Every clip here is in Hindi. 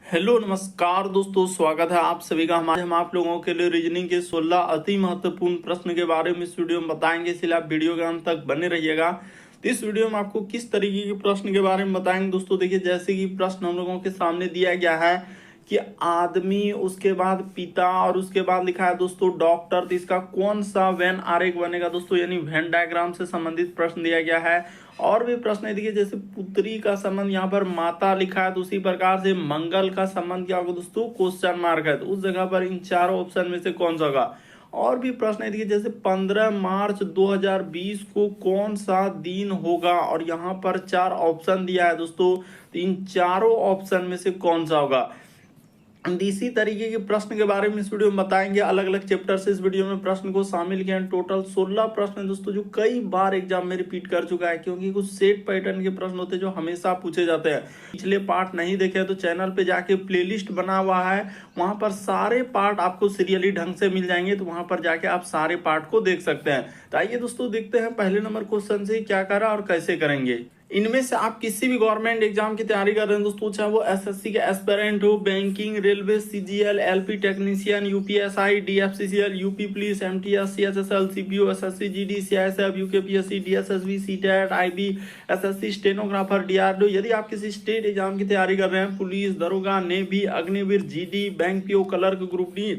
हेलो नमस्कार दोस्तों, स्वागत है आप सभी का। हम आप लोगों के लिए रीजनिंग के 16 अति महत्वपूर्ण प्रश्न के बारे में इस वीडियो में बताएंगे, इसलिए आप वीडियो के अंत तक बने रहिएगा। तो इस वीडियो में आपको किस तरीके के प्रश्न के बारे में बताएंगे दोस्तों। देखिए, जैसे कि प्रश्न हम लोगों के सामने दिया गया है कि आदमी, उसके बाद पिता और उसके बाद लिखा है दोस्तों डॉक्टर। तो इसका कौन सा वेन आरेख बनेगा दोस्तों, यानी वेन डायग्राम से संबंधित प्रश्न दिया गया है। और भी प्रश्न है, देखिए जैसे पुत्री का संबंध यहाँ पर माता लिखा है, तो उसी प्रकार से मंगल का संबंध क्या होगा दोस्तों, क्वेश्चन मार्क है। तो उस जगह पर इन चारों ऑप्शन में से कौन सा होगा। और भी प्रश्न है, देखिए जैसे 15 मार्च 2020 को कौन सा दिन होगा, और यहाँ पर 4 ऑप्शन दिया है दोस्तों। तो इन चारों ऑप्शन में से कौन सा होगा। इसी तरीके के प्रश्न के बारे में इस वीडियो में बताएंगे। अलग अलग चैप्टर से इस वीडियो में प्रश्न को शामिल किया। टोटल 16 प्रश्न दोस्तों, जो कई बार एग्जाम में रिपीट कर चुका है, क्योंकि कुछ सेट पैटर्न के प्रश्न होते हैं जो हमेशा पूछे जाते हैं। पिछले पार्ट नहीं देखे तो चैनल पे जाके प्लेलिस्ट बना हुआ है, वहां पर सारे पार्ट आपको सीरियली ढंग से मिल जाएंगे। तो वहां पर जाके आप सारे पार्ट को देख सकते हैं। तो आइए दोस्तों देखते हैं पहले नंबर क्वेश्चन से क्या करा और कैसे करेंगे। इनमें से आप किसी भी गवर्नमेंट एग्जाम की तैयारी कर रहे हैं दोस्तों, चाहे वो एसएससी के एस्पिरेंट हो, banking, railway, CGL, LP technician, UPSI, DFCCL, UP police, MTS, CHSL, CPO, SSC, GD, CISF, UKPSC, DSSB, CTET, IB, SSC, stenographer, DRDO. यदि आप किसी स्टेट एग्जाम की तैयारी कर रहे हैं, पुलिस, दरोगा, navy, Agniveer, GD, bank PO, clerk, group D,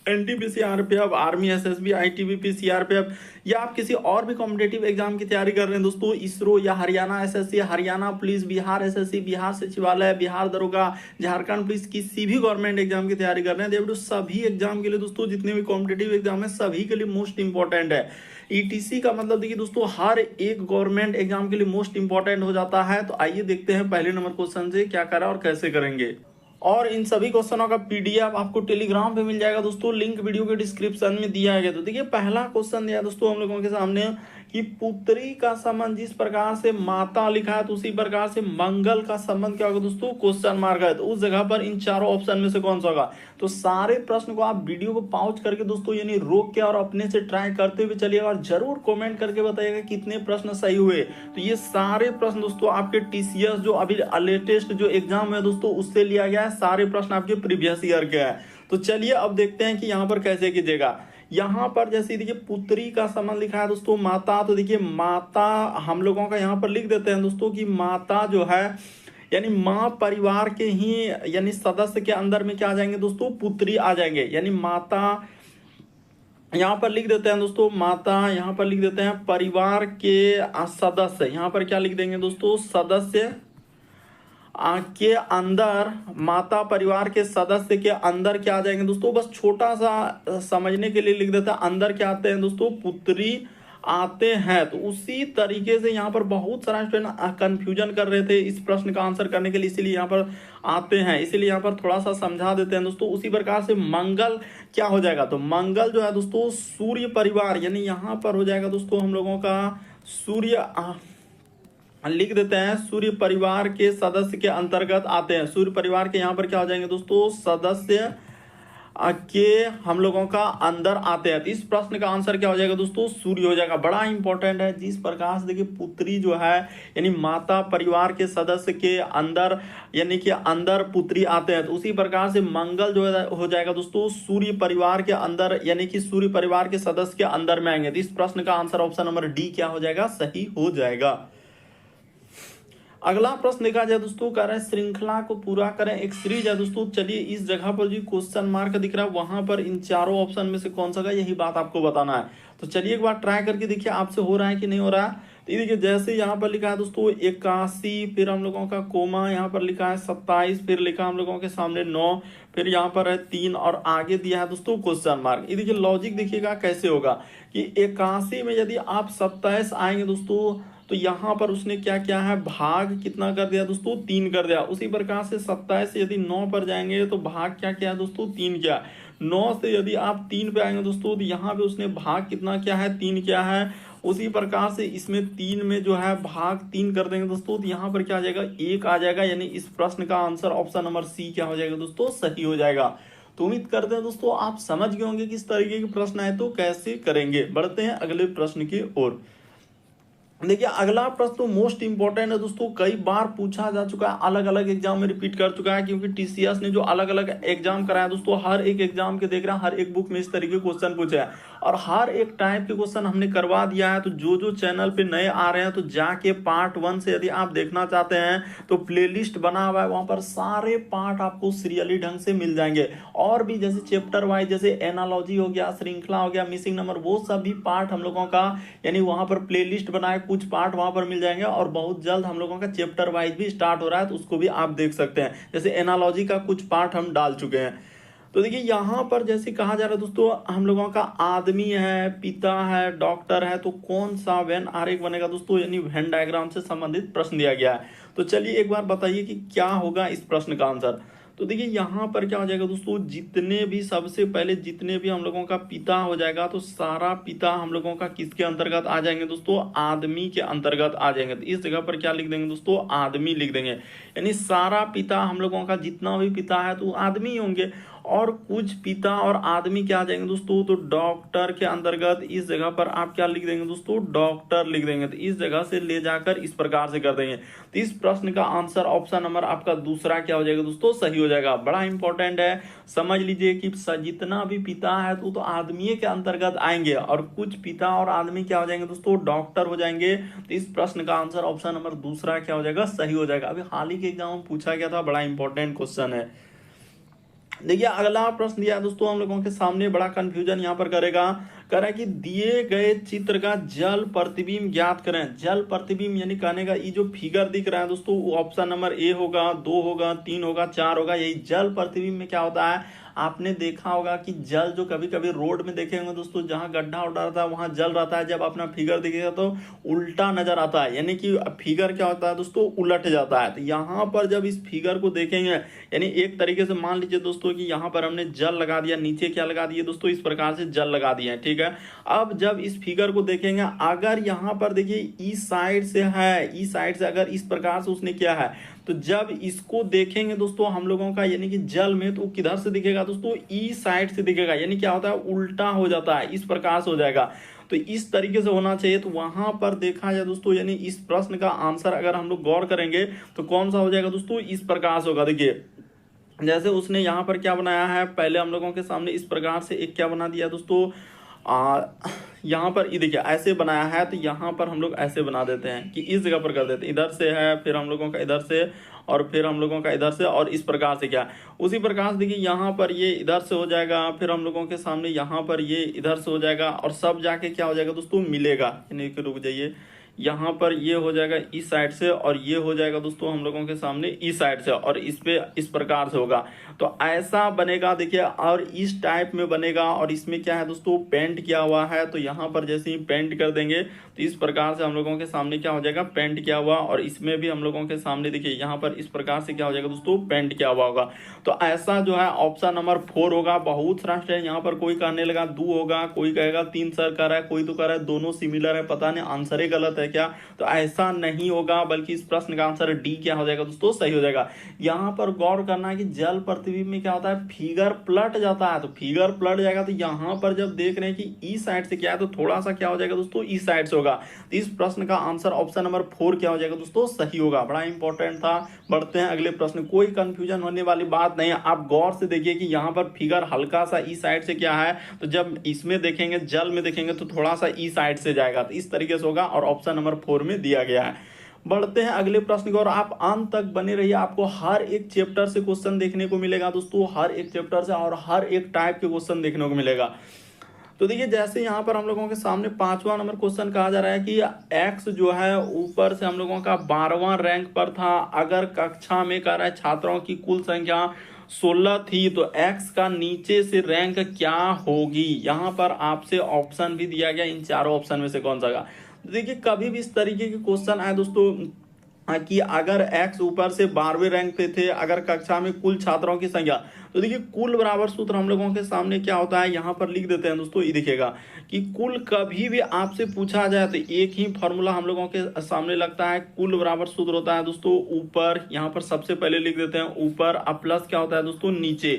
NTPC, RPF, army, SSB, ITBP, CRPF, या आप किसी और भी कॉम्पिटेटिव एग्जाम की तैयारी कर रहे हैं दोस्तों, इसरो या Haryana SSC, Haryana police, Bihar SSC, Bihar सचिवालय, बिहार दरोगा, झारखंड पुलिस, किसी भी गवर्नमेंट एग्जाम की तैयारी कर रहे हैं, तो सभी एग्जाम के लिए दोस्तों, जितने भी कॉम्पिटेटिव एग्जाम है सभी के लिए मोस्ट इंपॉर्टेंट है। ईटीसी का मतलब देखिए दोस्तों, हर एक गवर्नमेंट एग्जाम के लिए मोस्ट इंपॉर्टेंट हो जाता है। तो आइए देखते हैं पहले नंबर क्वेश्चन से क्या करा और कैसे करेंगे। और इन सभी क्वेश्चनों का पीडीएफ आपको टेलीग्राम पे मिल जाएगा दोस्तों, लिंक वीडियो के डिस्क्रिप्शन में दिया गया। तो देखिए पहला क्वेश्चन दिया दोस्तों हम लोगों के सामने कि पुत्री का संबंध जिस प्रकार से माता लिखा है, तो उसी प्रकार से मंगल का संबंध क्या होगा दोस्तों, क्वेश्चन मार्क है। तो उस जगह पर इन चारों ऑप्शन में से कौन सा होगा। तो सारे प्रश्न को आप वीडियो को पॉज करके दोस्तों, यानी रोक के और अपने से ट्राई करते हुए चलिएगा, और जरूर कमेंट करके बताइएगा कितने प्रश्न सही हुए। तो ये सारे प्रश्न दोस्तों आपके टीसीएस जो अभी लेटेस्ट जो एग्जाम है दोस्तों, उससे लिया गया है। सारे प्रश्न आपके प्रीवियस ईयर के हैं। तो चलिए अब देखते हैं कि यहाँ पर कैसे कीजिएगा। यहाँ पर जैसे देखिए पुत्री का संबंध लिखा है दोस्तों माता, तो देखिए माता हम लोगों का यहाँ पर लिख देते हैं दोस्तों कि माता जो है, यानी माँ परिवार के ही यानी सदस्य के अंदर में क्या आ जाएंगे दोस्तों, पुत्री आ जाएंगे। यानी माता यहाँ पर लिख देते हैं दोस्तों, माता यहाँ पर लिख देते हैं परिवार के सदस्य। यहाँ पर क्या लिख देंगे दोस्तों, सदस्य के अंदर, माता परिवार के सदस्य के अंदर क्या आ जाएंगे दोस्तों, बस छोटा सा समझने के लिए लिख देता है, अंदर क्या आते हैं दोस्तों, पुत्री आते हैं। तो उसी तरीके से यहाँ पर बहुत सारा स्टूडेंट कंफ्यूजन कर रहे थे इस प्रश्न का आंसर करने के लिए, इसीलिए यहाँ पर आते हैं, इसीलिए यहाँ पर थोड़ा सा समझा देते हैं दोस्तों। उसी प्रकार से मंगल क्या हो जाएगा, तो मंगल जो है दोस्तों सूर्य परिवार, यानी यहाँ पर हो जाएगा दोस्तों हम लोगों का सूर्य, लिख देते हैं सूर्य परिवार के सदस्य के अंतर्गत आते हैं। सूर्य परिवार के यहाँ पर क्या हो जाएंगे दोस्तों, सदस्य के हम लोगों का अंदर आते हैं। तो इस प्रश्न का आंसर क्या हो जाएगा दोस्तों, सूर्य हो जाएगा। बड़ा इंपॉर्टेंट है। जिस प्रकार से देखिए पुत्री जो है, यानी माता परिवार के सदस्य के अंदर, यानी कि अंदर पुत्री आते हैं, तो उसी प्रकार से मंगल जो हो जाएगा दोस्तों सूर्य परिवार के अंदर, यानी कि सूर्य परिवार के सदस्य के अंदर में आएंगे। तो इस प्रश्न का आंसर ऑप्शन नंबर डी क्या हो जाएगा, सही हो जाएगा। अगला प्रश्न देखा जाए दोस्तों, कह रहे हैं श्रृंखला को पूरा करें, एक सीरीज है दोस्तों। चलिए इस जगह पर जो क्वेश्चन मार्क दिख रहा है, वहां पर इन चारों ऑप्शन में से कौन सा का, यही बात आपको बताना है। तो चलिए एक बार ट्राई करके देखिए आपसे हो रहा है कि नहीं हो रहा है। तो देखिए जैसे यहाँ पर लिखा है दोस्तों 81, फिर हम लोगों का कोमा यहाँ पर लिखा है 27, फिर लिखा हम लोगों के सामने 9, फिर यहाँ पर है 3, और आगे दिया है दोस्तों क्वेश्चन मार्क। ये देखिए लॉजिक देखिएगा कैसे होगा कि 81 में यदि आप 27 आएंगे दोस्तों, तो यहाँ पर उसने क्या किया है, भाग कितना कर दिया दोस्तों, 3 कर दिया। उसी प्रकार से 27 से यदि 9 पर जाएंगे तो भाग क्या किया दोस्तों, 3 किया। 9 से यदि आप 3 पे आएंगे दोस्तों, तो यहाँ पे उसने भाग कितना किया है, 3 किया है। उसी प्रकार से इसमें 3 में जो है भाग 3 कर देंगे दोस्तों, तो यहाँ पर क्या आ जाएगा, 1 आ जाएगा। यानी इस प्रश्न का आंसर ऑप्शन नंबर सी क्या हो जाएगा दोस्तों, सही हो जाएगा। तो उम्मीद करते हैं दोस्तों आप समझ गए होंगे किस तरीके के प्रश्न आए तो कैसे करेंगे। बढ़ते हैं अगले प्रश्न की ओर। देखिए अगला प्रश्न तो मोस्ट इंपॉर्टेंट है दोस्तों, कई बार पूछा जा चुका है, अलग अलग एग्जाम में रिपीट कर चुका है, क्योंकि टीसीएस ने जो अलग अलग एग्जाम कराया दोस्तों, हर एक एग्जाम के देख रहे हैं, हर एक बुक में इस तरीके के क्वेश्चन पूछे हैं और हर एक टाइप के क्वेश्चन हमने करवा दिया है। तो जो जो चैनल पे नए आ रहे हैं तो जाके पार्ट 1 से यदि आप देखना चाहते हैं तो प्लेलिस्ट बना हुआ है, वहां पर सारे पार्ट आपको सीरियली ढंग से मिल जाएंगे। और भी जैसे चैप्टर वाइज, जैसे एनालॉजी हो गया, श्रृंखला हो गया, मिसिंग नंबर, वो सभी पार्ट हम लोगों का यानी वहां पर प्लेलिस्ट बनाए, कुछ पार्ट वहां पर मिल जाएंगे। और बहुत जल्द हम लोगों का चैप्टर वाइज भी स्टार्ट हो रहा है, तो उसको भी आप देख सकते हैं। जैसे एनालॉजी का कुछ पार्ट हम डाल चुके हैं। तो देखिए यहाँ पर जैसे कहा जा रहा है दोस्तों, हम लोगों का आदमी है, पिता है, डॉक्टर है, तो कौन सा वेन आरेख बनेगा दोस्तों, यानी वेन डायग्राम से संबंधित प्रश्न दिया गया है। तो चलिए एक बार बताइए कि क्या होगा इस प्रश्न का आंसर। तो देखिए यहाँ पर क्या हो जाएगा दोस्तों, जितने भी सबसे पहले जितने भी हम लोगों का पिता हो जाएगा, तो सारा पिता हम लोगों का किसके अंतर्गत आ जाएंगे दोस्तों, आदमी के अंतर्गत आ जाएंगे। तो इस जगह पर क्या लिख देंगे दोस्तों, आदमी लिख देंगे। यानी सारा पिता हम लोगों का जितना भी पिता है तो आदमी होंगे, और कुछ पिता और आदमी क्या आ जाएंगे दोस्तों, तो डॉक्टर के अंतर्गत। इस जगह पर आप क्या लिख देंगे दोस्तों, डॉक्टर लिख देंगे। तो इस जगह से ले जाकर इस प्रकार से कर देंगे। तो इस प्रश्न का आंसर ऑप्शन नंबर आपका दूसरा क्या हो जाएगा दोस्तों, सही हो जाएगा। बड़ा इंपॉर्टेंट है, समझ लीजिए कि जितना भी पिता है तो आदमी के अंतर्गत आएंगे, और कुछ पिता और आदमी क्या हो जाएंगे दोस्तों, डॉक्टर हो जाएंगे। तो इस प्रश्न का आंसर ऑप्शन नंबर दूसरा क्या हो जाएगा, सही हो जाएगा। अभी हाल ही के एग्जाम में पूछा गया था, बड़ा इंपॉर्टेंट क्वेश्चन है। देखिए अगला प्रश्न दिया दोस्तों हम लोगों के सामने, बड़ा कंफ्यूजन यहाँ पर करेगा। कह रहा है कि दिए गए चित्र का जल प्रतिबिंब ज्ञात करें। जल प्रतिबिंब यानी कहने का ये जो फिगर दिख रहा है दोस्तों, वो ऑप्शन नंबर ए होगा, 2 होगा, 3 होगा, 4 होगा। यही जल प्रतिबिंब में क्या होता है, आपने देखा होगा कि जल जो कभी कभी रोड में देखे होंगे दोस्तों, जहां गड्ढा उड्ढा रहता है वहां जल रहता है, जब अपना फिगर दिखेगा तो उल्टा नजर आता है, यानी कि फिगर क्या होता है दोस्तों, उलट जाता है। तो यहाँ पर जब इस फिगर को देखेंगे, यानी एक तरीके से मान लीजिए दोस्तों कि यहाँ पर हमने जल लगा दिया, नीचे क्या लगा दिए दोस्तों, इस प्रकार से जल लगा दिया है, ठीक है। अब जब इस फिगर को देखेंगे, अगर यहाँ पर देखिए इस साइड से है, इस साइड से अगर इस प्रकार से उसने किया है, तो जब इसको देखेंगे दोस्तों हम लोगों का, यानी कि जल में, तो किधर से दिखेगा दोस्तों, ई साइड से दिखेगा, यानी क्या होता है, उल्टा हो जाता है, इस प्रकार से हो जाएगा। तो इस तरीके से होना चाहिए। तो वहां पर देखा जाए दोस्तों, यानी इस प्रश्न का आंसर अगर हम लोग गौर करेंगे तो कौन सा हो जाएगा दोस्तों, इस प्रकार से होगा। देखिए जैसे उसने यहाँ पर क्या बनाया है, पहले हम लोगों के सामने इस प्रकार से एक क्या बना दिया दोस्तों, यहाँ पर ये देखिए ऐसे बनाया है, तो यहाँ पर हम लोग ऐसे बना देते हैं कि इस जगह पर कर देते हैं, इधर से है, फिर हम लोगों का इधर से, और फिर हम लोगों का इधर से, और इस प्रकार से क्या, उसी प्रकार से देखिए यहाँ पर ये इधर से हो जाएगा, फिर हम लोगों के सामने यहाँ पर ये इधर से हो जाएगा, और सब जाके क्या हो जाएगा दोस्तों, मिलेगा। यानी कि रुक जाइए, यहाँ पर ये हो जाएगा इस साइड से, और ये हो जाएगा दोस्तों हम लोगों के सामने इस साइड से, और इस पे इस प्रकार से होगा। तो ऐसा बनेगा देखिए, और इस टाइप में बनेगा। और इसमें क्या है दोस्तों, पेंट किया हुआ है, तो यहाँ पर जैसे ही पेंट कर देंगे तो इस प्रकार से हम लोगों के सामने क्या हो जाएगा, पेंट किया हुआ। और इसमें भी हम लोगों के सामने देखिए यहाँ पर इस प्रकार से क्या हो जाएगा दोस्तों, पेंट किया हुआ होगा। तो ऐसा जो है ऑप्शन नंबर 4 होगा। बहुत सारा है, यहाँ पर कोई कहने लगा 2 होगा, कोई कहेगा 3 सर कर रहा है, कोई तो कर रहा है दोनों सिमिलर है, पता नहीं आंसर ही गलत है क्या। तो ऐसा नहीं होगा, बल्कि इस प्रश्न का आंसर डी क्या हो जाएगा दोस्तों, सही हो जाएगा। यहाँ पर गौर करना है कि जल प्रतिबिंब में क्या होता है, फिगर पलट जाता है। तो फिगर पलट जाएगा, तो यहाँ पर जब देख रहे हैं कि ई साइड से क्या है, तो थोड़ा सा क्या हो जाएगा दोस्तों, ई साइड से होगा। तो इस प्रश्न का आंसर ऑप्शन नंबर 4 क्या हो जाएगा दोस्तों, सही होगा। बड़ा इंपॉर्टेंट था। बढ़ते हैं अगले प्रश्न, कोई कंफ्यूजन होने वाली बात नहीं है। आप गौर से देखिए कि यहाँ पर फिगर हल्का सा ई साइड से क्या है, तो जब इसमें देखेंगे, जल में देखेंगे, तो थोड़ा सा ई साइड से जाएगा। तो इस तरीके से होगा, और ऑप्शन नंबर 4 में दिया गया है। बढ़ते हैं अगले प्रश्न की ओर, आप अंत तक बने रहिए, आपको हर एक चैप्टर से क्वेश्चन देखने को मिलेगा दोस्तों, हर एक चैप्टर से, और हर एक टाइप के क्वेश्चन देखने को मिलेगा। तो देखिए जैसे यहाँ पर हम लोगों के सामने 5वां नंबर क्वेश्चन कहा जा रहा है कि एक्स जो है ऊपर से हम लोगों का 12वां रैंक पर था। अगर कक्षा में कह रहा है छात्रों की कुल संख्या 16 थी, तो एक्स का नीचे से रैंक क्या होगी। यहाँ पर आपसे ऑप्शन भी दिया गया, इन चारों ऑप्शन में से कौन सा होगा। देखिए कभी भी इस तरीके के क्वेश्चन आए दोस्तों कि अगर x ऊपर से 12वें रैंक पे थे, अगर कक्षा में कुल छात्रों की संख्या, तो देखिए कुल बराबर सूत्र हम लोगों के सामने क्या होता है, यहाँ पर लिख देते हैं दोस्तों। ये दिखेगा कि कुल कभी भी आपसे पूछा जाए तो एक ही फॉर्मूला हम लोगों के सामने लगता है। कुल बराबर सूत्र होता है दोस्तों ऊपर, यहाँ पर सबसे पहले लिख देते हैं ऊपर, अब प्लस क्या होता है दोस्तों नीचे,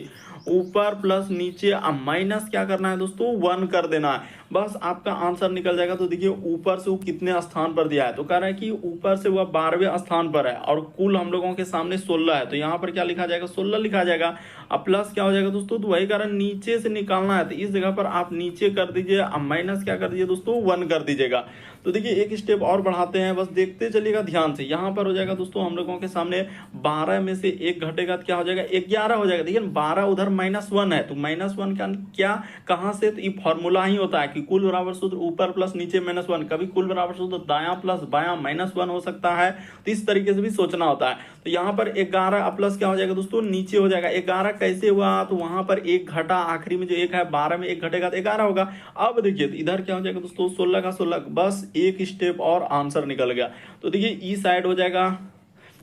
ऊपर प्लस नीचे अब माइनस क्या करना है दोस्तों 1 कर देना है, बस आपका आंसर निकल जाएगा। तो देखिए ऊपर से वो कितने स्थान पर दिया है, तो कह रहा है कि ऊपर से वह 12वें स्थान पर है और कुल हम लोगों के सामने 16 है, तो यहाँ पर क्या लिखा जाएगा 16 लिखा जाएगा। अब प्लस क्या हो जाएगा दोस्तों, तो वही कारण नीचे से निकालना है, तो इस जगह पर आप नीचे कर दीजिए, अब माइनस क्या कर दीजिए दोस्तों 1 कर दीजिएगा। तो देखिए एक स्टेप और बढ़ाते हैं, बस देखते चलिएगा ध्यान से। यहाँ पर हो जाएगा दोस्तों हम लोगों के सामने 12 में से 1 घटेगा तो क्या हो जाएगा 11 हो जाएगा। देखिए 12 उधर -1 है, तो -1 का क्या कहां से, तो ये फॉर्मूला ही होता है कि कुल बराबर सूत्र ऊपर प्लस नीचे -1, कभी कुल बराबर सूत्र दायां प्लस बायां -1 हो सकता है, तो इस तरीके से भी सोचना होता है। तो यहाँ पर 11 प्लस क्या हो जाएगा दोस्तों नीचे हो जाएगा 11 कैसे हुआ, तो वहां पर 1 घटा, आखिरी में जो 1 है 12 में 1 घटेगा तो 11 होगा। अब देखिए तो इधर क्या हो जाएगा दोस्तों 16 का 16, बस एक स्टेप और आंसर निकल गया। तो देखिए ई साइड हो जाएगा,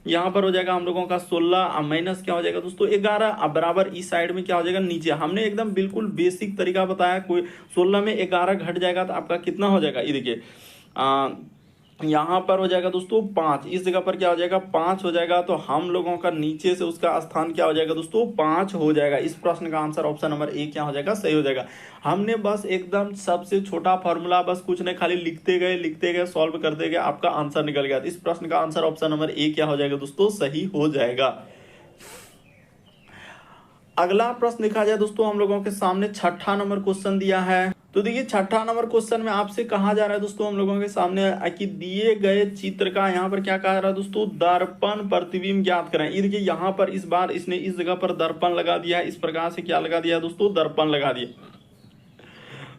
यहाँ पर हो जाएगा हम लोगों का 16 माइनस क्या हो जाएगा दोस्तों 11, अब बराबर इस साइड में क्या हो जाएगा नीचे। हमने एकदम बिल्कुल बेसिक तरीका बताया, कोई 16 में 11 घट जाएगा तो आपका कितना हो जाएगा, ये देखिए यहाँ पर हो जाएगा दोस्तों 5, इस जगह पर क्या हो जाएगा 5 हो जाएगा। तो हम लोगों का नीचे से उसका स्थान क्या हो जाएगा दोस्तों 5 हो जाएगा। इस प्रश्न का आंसर ऑप्शन नंबर ए क्या हो जाएगा, सही हो जाएगा। हमने बस एकदम सबसे छोटा फॉर्मूला, बस कुछ नहीं, खाली लिखते गए सॉल्व करते गए, आपका आंसर निकल गया। इस प्रश्न का आंसर ऑप्शन नंबर ए क्या हो जाएगा दोस्तों, सही हो जाएगा। अगला प्रश्न देखा जाए दोस्तों, हम लोगों के सामने 6ठा नंबर क्वेश्चन दिया है। तो देखिए 6ठा नंबर क्वेश्चन में आपसे कहा जा रहा है दोस्तों हम लोगों के सामने कि दिए गए चित्र का यहाँ पर क्या कहा जा रहा है दोस्तों, दर्पण प्रतिबिंब ज्ञात करें। ये देखिए यहाँ पर इस बार इसने इस जगह पर दर्पण लगा दिया है, इस प्रकार से क्या लगा दिया है दोस्तों, दर्पण लगा दिया।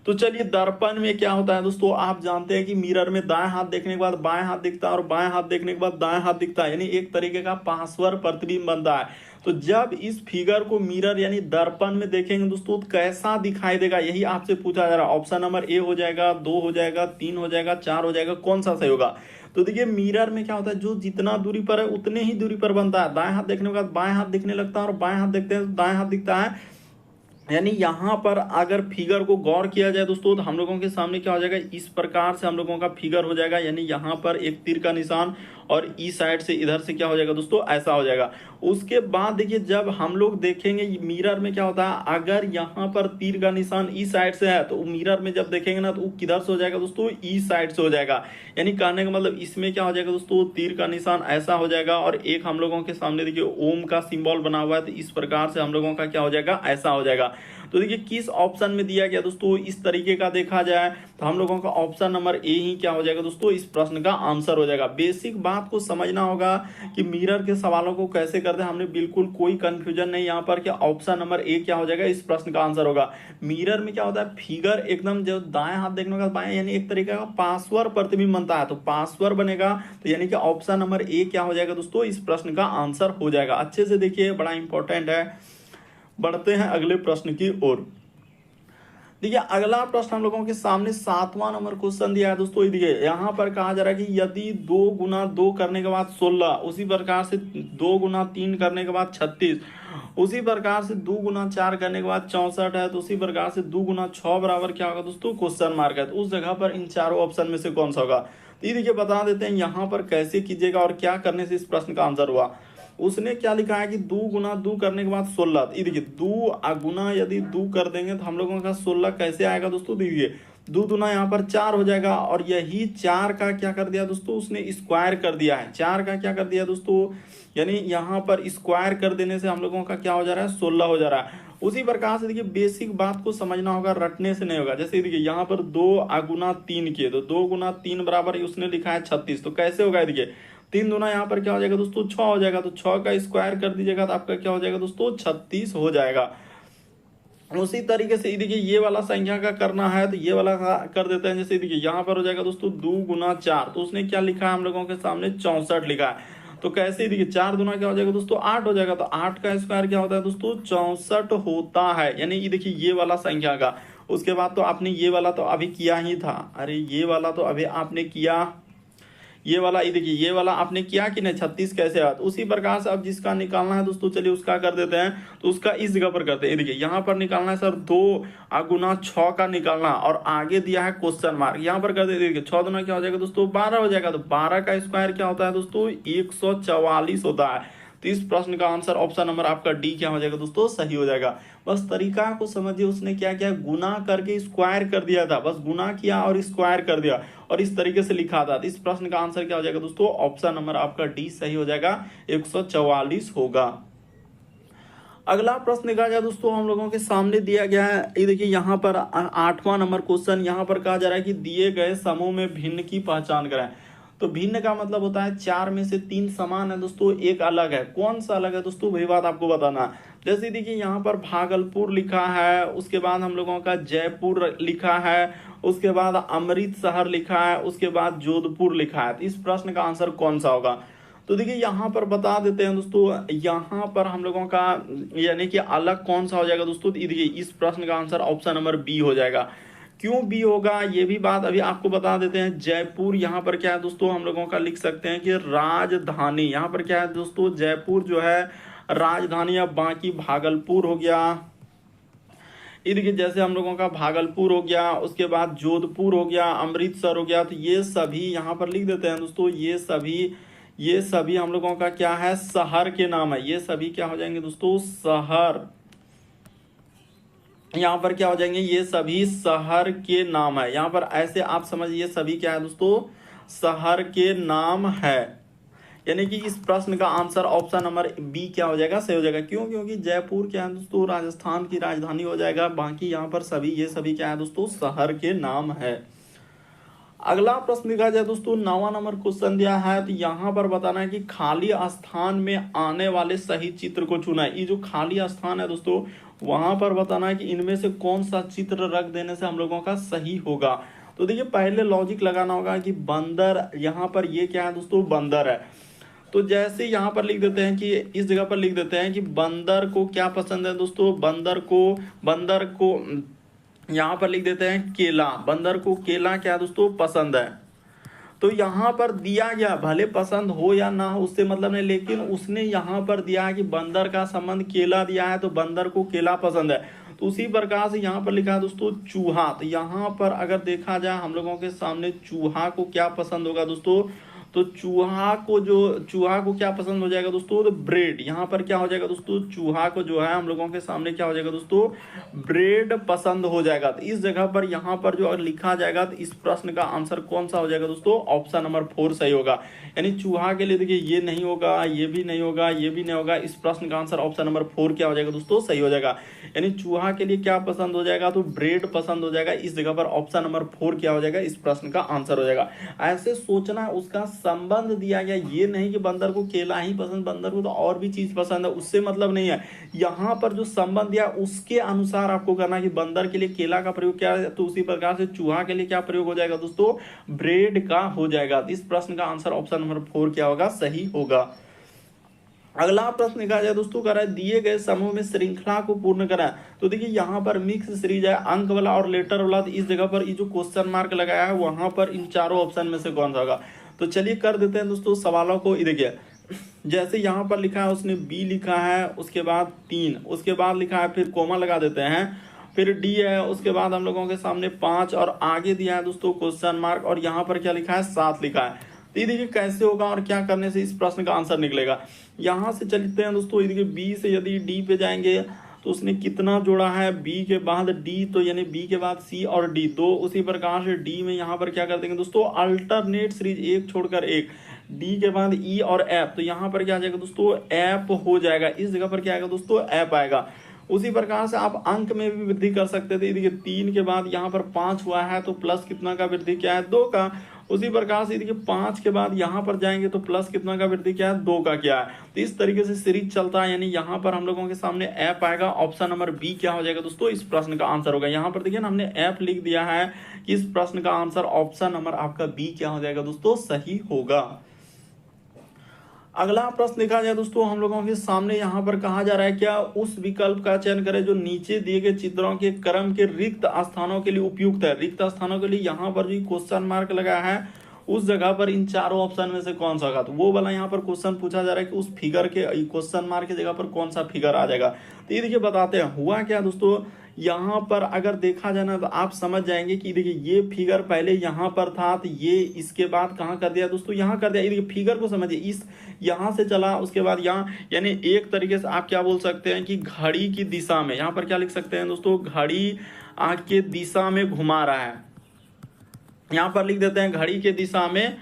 तो चलिए दर्पण में क्या होता है दोस्तों, आप जानते हैं कि मिरर में दाएं हाथ देखने के बाद बाएं हाथ दिखता है और बाएं हाथ देखने के बाद दाएं हाथ दिखता है, यानी एक तरीके का पार्श्व प्रतिबिंब बनता है। तो जब इस फिगर को मिरर यानी दर्पण में देखेंगे दोस्तों तो कैसा दिखाई देगा, यही आपसे पूछा जा रहा है। ऑप्शन नंबर ए हो जाएगा, 2 हो जाएगा, 3 हो जाएगा, 4 हो जाएगा, कौन सा सही होगा। तो देखिए मिरर में क्या होता है, जो जितना दूरी पर है उतने ही दूरी पर बनता है। दाएं हाथ देखने के बाद बाएं हाथ दिखने लगता है और बाएं हाथ देखते हैं तो दाएं हाथ दिखता है। यानी यहाँ पर अगर फिगर को गौर किया जाए दोस्तों तो हम लोगों के सामने क्या हो जाएगा, इस प्रकार से हम लोगों का फिगर हो जाएगा। यानी यहाँ पर एक तीर का निशान और इस साइड से इधर से क्या हो जाएगा दोस्तों, ऐसा हो जाएगा। उसके बाद देखिए जब हम लोग देखेंगे मिरर में क्या होता है, अगर यहाँ पर तीर का निशान इस साइड से है तो मिरर में जब देखेंगे ना तो किधर से हो जाएगा दोस्तों, इस साइड से हो जाएगा। यानी कहने का मतलब इसमें क्या हो जाएगा दोस्तों, तीर का निशान ऐसा हो जाएगा और एक हम लोगों के सामने देखिए ओम का सिंबल बना हुआ है, तो इस प्रकार से हम लोगों का क्या हो जाएगा, ऐसा हो जाएगा। तो देखिए किस ऑप्शन में दिया गया दोस्तों, इस तरीके का देखा जाए तो हम लोगों का ऑप्शन नंबर ए ही क्या हो जाएगा दोस्तों, इस प्रश्न का आंसर हो जाएगा। बेसिक बात को समझना होगा कि मिरर के सवालों को कैसे करते हैं, हमने बिल्कुल कोई कंफ्यूजन नहीं यहाँ पर, क्या ऑप्शन नंबर ए क्या हो जाएगा, इस प्रश्न का आंसर होगा। मिरर में क्या होता है, फिगर एकदम जो दाएं हाथ देखने का बाएं, यानी एक तरीके का पार्श्व प्रतिबिंब बनता है, तो पार्श्व बनेगा, तो यानी कि ऑप्शन नंबर ए क्या हो जाएगा दोस्तों, इस प्रश्न का आंसर हो जाएगा। अच्छे से देखिए, बड़ा इंपॉर्टेंट है। बढ़ते हैं अगले प्रश्न की ओर। देखिए अगला प्रश्न हम लोगों के सामने 7वां नंबर क्वेश्चन दिया है दोस्तों। देखिए यहाँ पर कहा जा रहा है कि यदि 2 गुना 2 करने के बाद 16, उसी प्रकार से 2 गुना 3 करने के बाद 36, उसी प्रकार से 2 गुना 4 करने के बाद 64 है, तो उसी प्रकार से 2 गुना 6 बराबर क्या होगा दोस्तों, क्वेश्चन मार्क है। तो उस जगह पर इन चारों ऑप्शन में से कौन सा होगा। तो ये देखिए बता देते हैं यहाँ पर कैसे कीजिएगा और क्या करने से इस प्रश्न का आंसर हुआ। उसने क्या लिखा है कि 2 गुना 2 करने के बाद 16, ये देखिए 2 गुना यदि 2 कर देंगे तो हम लोगों का 16 कैसे आएगा दोस्तों, देखिए 2 दूना यहाँ पर 4 हो जाएगा और यही 4 का क्या कर दिया दोस्तों, उसने स्क्वायर कर दिया है। 4 का क्या कर दिया दोस्तों, यानी यहाँ पर स्क्वायर कर देने से हम लोगों का क्या हो जा रहा है, 16 हो जा रहा है। उसी प्रकार से देखिए बेसिक बात को समझना होगा, रटने से नहीं होगा। जैसे देखिए यहाँ पर 2 गुना 3 किए तो 2 गुना 3 बराबर उसने लिखा है 36, तो कैसे होगा, देखिए 3 दूना यहाँ पर क्या हो जाएगा दोस्तों, 6 हो जाएगा, तो 6 का स्क्वायर कर दीजिएगा तो आपका क्या हो जाएगा दोस्तों, 36 हो जाएगा। उसी तरीके से देखिए ये वाला संख्या का करना है तो ये वाला कर देते हैं। जैसे देखिए यहाँ पर हो जाएगा दोस्तों 2 गुना 4, तो उसने क्या लिखा है हम लोगों के सामने 64 लिखा है। तो कैसे देखिए 4 दूना क्या हो जाएगा दोस्तों, 8 हो जाएगा, तो 8 का स्क्वायर क्या होता है दोस्तों, 64 होता है। यानी ये देखिए ये वाला संख्या का। उसके बाद तो आपने ये वाला तो अभी किया ही था, अरे ये वाला तो अभी आपने किया, ये वाला ये देखिए ये वाला आपने किया कि नहीं, 36 कैसे आया। तो उसी प्रकार से अब जिसका निकालना है दोस्तों, चलिए उसका कर देते हैं। तो उसका इस जगह पर करते हैं, देखिए यहाँ पर निकालना है सर 2 गुना 6 का निकालना और आगे दिया है क्वेश्चन मार्क, यहाँ पर कर देते देखिए 6 दूना क्या हो जाएगा दोस्तों, 12 हो जाएगा। तो 12 का स्क्वायर क्या होता है दोस्तों, 144 होता है। तो इस प्रश्न का आंसर ऑप्शन नंबर आपका डी क्या हो जाएगा दोस्तों, सही हो जाएगा। बस तरीका को समझिए, उसने क्या किया, गुना करके स्क्वायर कर दिया था, बस गुना किया और स्क्वायर कर दिया और इस तरीके से लिखा था। तो इस प्रश्न का आंसर क्या हो जाएगा दोस्तों, ऑप्शन नंबर आपका डी सही हो जाएगा, 144 होगा। अगला प्रश्न देखा जाए दोस्तों, हम लोगों के सामने दिया गया है, ये देखिए यहाँ पर 8वां नंबर क्वेश्चन। यहाँ पर कहा जा रहा है कि दिए गए समूह में भिन्न की पहचान कराएं। तो भिन्न का मतलब होता है 4 में से 3 समान है दोस्तों, एक अलग है। कौन सा अलग है दोस्तों, वही बात आपको बताना है। जैसे देखिए यहाँ पर भागलपुर लिखा है, उसके बाद हम लोगों का जयपुर लिखा है, उसके बाद अमृतसर लिखा है, उसके बाद जोधपुर लिखा है। तो इस प्रश्न का आंसर कौन सा होगा। तो देखिए यहाँ पर बता देते हैं दोस्तों, यहाँ पर हम लोगों का यानी कि अलग कौन सा हो जाएगा दोस्तों। देखिए इस प्रश्न का आंसर ऑप्शन नंबर बी हो जाएगा। क्यों बी होगा ये भी बात अभी आपको बता देते हैं। जयपुर यहाँ पर क्या है दोस्तों, हम लोगों का लिख सकते हैं कि राजधानी। यहाँ पर क्या है दोस्तों, जयपुर जो है राजधानी। अब बाकी भागलपुर हो गया, ये देखिए जैसे हम लोगों का भागलपुर हो गया, उसके बाद जोधपुर हो गया, अमृतसर हो गया। तो ये सभी यहाँ पर लिख देते हैं दोस्तों, ये सभी हम लोगों का क्या है, शहर के नाम है। ये सभी क्या हो जाएंगे दोस्तों, शहर। यहाँ पर क्या हो जाएंगे, ये सभी शहर के नाम है। यहाँ पर ऐसे आप समझिए सभी क्या है दोस्तों, शहर के नाम है। यानी कि इस प्रश्न का आंसर ऑप्शन नंबर बी क्या हो जाएगा, सही हो जाएगा। क्यों, क्योंकि जयपुर क्या है दोस्तों राजस्थान की राजधानी हो जाएगा। बाकी यहाँ पर सभी ये सभी क्या है दोस्तों, शहर के नाम है। अगला प्रश्न देखा जाए दोस्तों, 9वां नंबर क्वेश्चन दिया है। तो यहाँ पर बताना है कि खाली स्थान में आने वाले सही चित्र को चुना है। ये जो खाली स्थान है दोस्तों, वहां पर बताना है कि इनमें से कौन सा चित्र रख देने से हम लोगों का सही होगा। तो देखिए पहले लॉजिक लगाना होगा कि बंदर, यहाँ पर ये क्या है दोस्तों, बंदर है। तो जैसे यहाँ पर लिख देते हैं कि इस जगह पर लिख देते हैं कि बंदर को क्या पसंद है दोस्तों, बंदर को यहाँ पर लिख देते हैं केला। बंदर को केला क्या दोस्तों, पसंद है। तो यहाँ पर दिया गया, भले पसंद हो या ना हो उससे मतलब नहीं, लेकिन उसने यहाँ पर दिया है कि बंदर का संबंध केला दिया है, तो बंदर को केला पसंद है। तो उसी प्रकार से यहाँ पर लिखा है दोस्तों चूहा। तो यहाँ पर अगर देखा जाए हम लोगों के सामने चूहा को क्या पसंद होगा दोस्तों, तो चूहा को क्या पसंद हो जाएगा दोस्तों, तो ब्रेड। यहाँ पर क्या हो जाएगा दोस्तों, चूहा को जो है हम लोगों के सामने क्या हो जाएगा दोस्तों, ब्रेड पसंद हो जाएगा। तो इस जगह पर यहाँ पर जो अगर लिखा जाएगा तो इस प्रश्न का आंसर कौन सा हो जाएगा दोस्तों, ऑप्शन नंबर 4 सही होगा। यानी चूहा के लिए देखिए ये नहीं होगा, ये भी नहीं होगा, ये भी नहीं होगा। इस प्रश्न का आंसर ऑप्शन नंबर 4 क्या हो जाएगा दोस्तों, सही हो जाएगा। यानी चूहा के लिए क्या पसंद हो जाएगा, तो ब्रेड पसंद हो जाएगा। इस जगह पर ऑप्शन नंबर 4 क्या हो जाएगा, इस प्रश्न का आंसर हो जाएगा। ऐसे सोचना, उसका संबंध दिया गया, ये नहीं कि बंदर को केला ही पसंद, बंदर को तो और भी चीज पसंद है, उससे मतलब नहीं है। यहाँ पर जो संबंध दिया उसके अनुसार आपको करना है कि बंदर के लिए केला का प्रयोग क्या है, तो उसी प्रकार से चूहा के लिए क्या प्रयोग हो जाएगा दोस्तों, ब्रेड का हो जाएगा। इस प्रश्न का आंसर ऑप्शन नंबर 4 क्या होगा, सही होगा। अगला प्रश्न देखा जाए दोस्तों, कह रहा है दिए गए समूह में श्रृंखला को पूर्ण कराएं। तो देखिए यहाँ पर मिक्स सीरीज है, अंक वाला और लेटर वाला। तो इस जगह पर ये जो क्वेश्चन मार्क लगाया है वहां पर इन चारों ऑप्शन में से कौन सा होगा। तो चलिए कर देते हैं दोस्तों सवालों को। ये देखिए जैसे यहाँ पर लिखा है, उसने बी लिखा है, उसके बाद 3, उसके बाद लिखा है, फिर कोमा लगा देते हैं, फिर डी है, उसके बाद हम लोगों के सामने 5 और आगे दिया है दोस्तों क्वेश्चन मार्क, और यहाँ पर क्या लिखा है, 7 लिखा है। तो ये देखिए कैसे होगा और क्या करने से इस प्रश्न का आंसर निकलेगा। यहाँ से चलते हैं दोस्तों, ये देखिए बी से यदि डी पे जाएंगे तो उसने कितना जोड़ा है, बी के बाद डी, तो यानी बी के बाद सी और डी 2। उसी प्रकार से डी में यहाँ पर क्या कर देंगे दोस्तों, अल्टरनेट सीरीज, एक छोड़कर एक। डी के बाद ई और एफ, तो यहाँ पर क्या आ जाएगा दोस्तों, एफ हो जाएगा। इस जगह पर क्या आएगा दोस्तों, एफ आएगा। उसी प्रकार से आप अंक में भी वृद्धि कर सकते थे। देखिए 3 के बाद यहाँ पर 5 हुआ है, तो प्लस कितना का वृद्धि क्या है, 2 का। उसी प्रकार से देखिए 5 के बाद यहाँ पर जाएंगे तो प्लस कितना का वृद्धि क्या है, 2 का क्या है। तो इस तरीके से सीरीज चलता है। यानी यहाँ पर हम लोगों के सामने एफ आएगा। ऑप्शन नंबर बी क्या हो जाएगा दोस्तों, इस प्रश्न का आंसर होगा। यहाँ पर देखिए ना हमने एफ लिख दिया है कि इस प्रश्न का आंसर ऑप्शन नंबर आपका बी क्या हो जाएगा दोस्तों, सही होगा। अगला प्रश्न देखा जाए दोस्तों, हम लोगों के सामने यहाँ पर कहा जा रहा है क्या उस विकल्प का चयन करें जो नीचे दिए गए चित्रों के क्रम के रिक्त स्थानों के लिए उपयुक्त है। रिक्त स्थानों के लिए यहाँ पर जो क्वेश्चन मार्क लगा है उस जगह पर इन चारों ऑप्शन में से कौन सा होगा। तो वो वाला यहाँ पर क्वेश्चन पूछा जा रहा है कि उस फिगर के क्वेश्चन मार्क की जगह पर कौन सा फिगर आ जाएगा। तो ये देखिए बताते हैं हुआ क्या दोस्तों, यहाँ पर अगर देखा जाए ना तो आप समझ जाएंगे कि देखिए ये फिगर पहले यहाँ पर था, तो ये इसके बाद कहाँ कर दिया दोस्तों, यहाँ कर दिया। ये देखिए फिगर को समझिए, इस यहाँ से चला उसके बाद यहाँ, यानी एक तरीके से आप क्या बोल सकते हैं कि घड़ी की दिशा में, यहाँ पर क्या लिख सकते हैं दोस्तों, घड़ी के दिशा में घुमा रहा है। यहाँ पर लिख देते हैं घड़ी के दिशा में